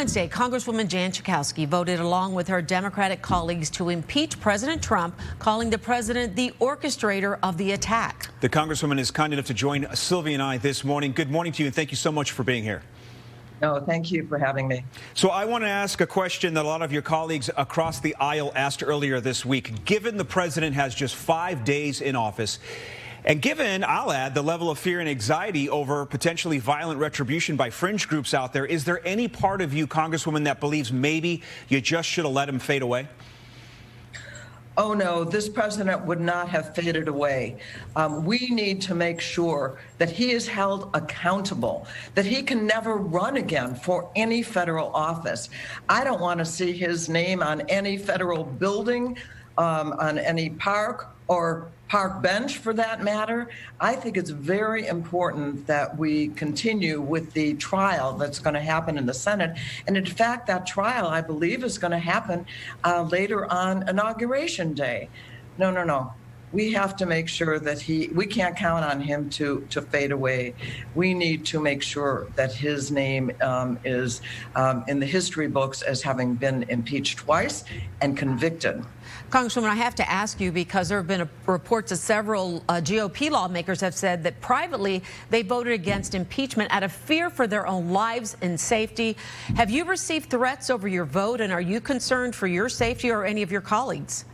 Wednesday, Congresswoman Jan Schakowsky voted along with her Democratic colleagues to impeach President Trump, calling the president the orchestrator of the attack. The Congresswoman is kind enough to join Sylvia and I this morning. Good morning to you, and thank you so much for being here. No, thank you for having me. So I want to ask a question that a lot of your colleagues across the aisle asked earlier this week. Given the president has just 5 days in office, and given, I'll add, the level of fear and anxiety over potentially violent retribution by fringe groups out there, is there any part of you, Congresswoman, that believes maybe you just should have let him fade away? Oh, no, this president would not have faded away. We need to make sure that he is held accountable, that he can never run again for any federal office. I don't want to see his name on any federal building, on any park or park bench for that matter. I think it's very important that we continue with the trial that's going to happen in the Senate. And in fact, that trial, I believe, is going to happen later on Inauguration Day. No. We have to make sure that we can't count on him to fade away. We need to make sure that his name is in the history books as having been impeached twice and convicted. Congresswoman, I have to ask you, because there have been reports that several GOP lawmakers have said that privately they voted against impeachment out of fear for their own lives and safety. Have you received threats over your vote, and are you concerned for your safety or any of your colleagues?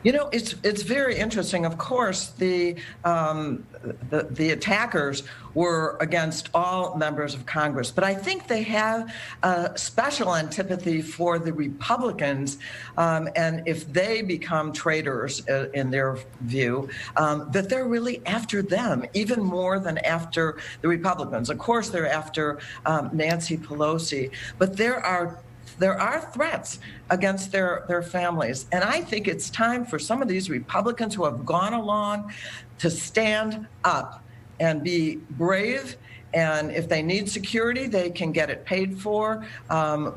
You know, it's very interesting. Of course, the attackers were against all members of Congress, but I think they have a special antipathy for the Republicans, and if they become traitors in their view, that they're really after them even more than after the Republicans. Of course, they're after Nancy Pelosi, but there are threats against their families. And I think it's time for some of these Republicans who have gone along to stand up and be brave. And if they need security, they can get it paid for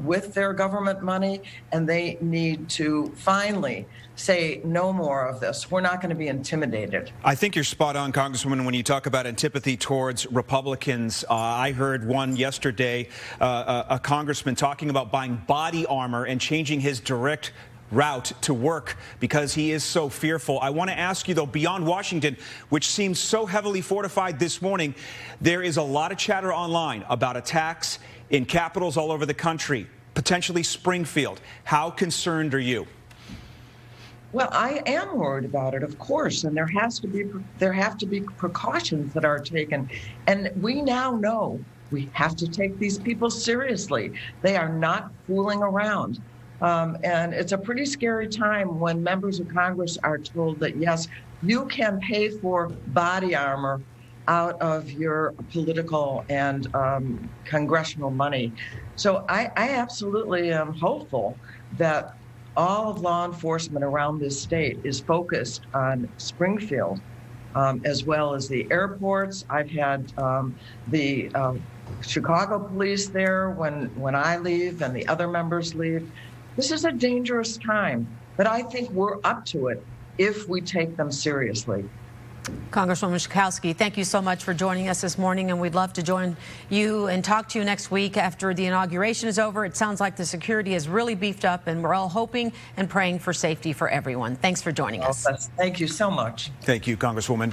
with their government money. And they need to finally say no more of this. We're not going to be intimidated. I think you're spot on, Congresswoman, when you talk about antipathy towards Republicans. I heard one yesterday, a congressman talking about buying body armor and changing his direct route to work because he is so fearful. I want to ask you, though, beyond Washington, which seems so heavily fortified this morning, there is a lot of chatter online about attacks in capitals all over the country, potentially Springfield. How concerned are you? Well, I am worried about it, of course, and there have to be precautions that are taken. And we now know we have to take these people seriously. They are not fooling around. And it's a pretty scary time when members of Congress are told that, yes, you can pay for body armor out of your political and congressional money. So I absolutely am hopeful that all of law enforcement around this state is focused on Springfield, as well as the airports. I've had the Chicago police there when I leave and the other members leave. This is a dangerous time, but I think we're up to it if we take them seriously. Congresswoman Schakowsky, thank you so much for joining us this morning, and we'd love to join you and talk to you next week after the inauguration is over. It sounds like the security is really beefed up, and we're all hoping and praying for safety for everyone. Thanks for joining us. Thank you so much. Thank you, Congresswoman.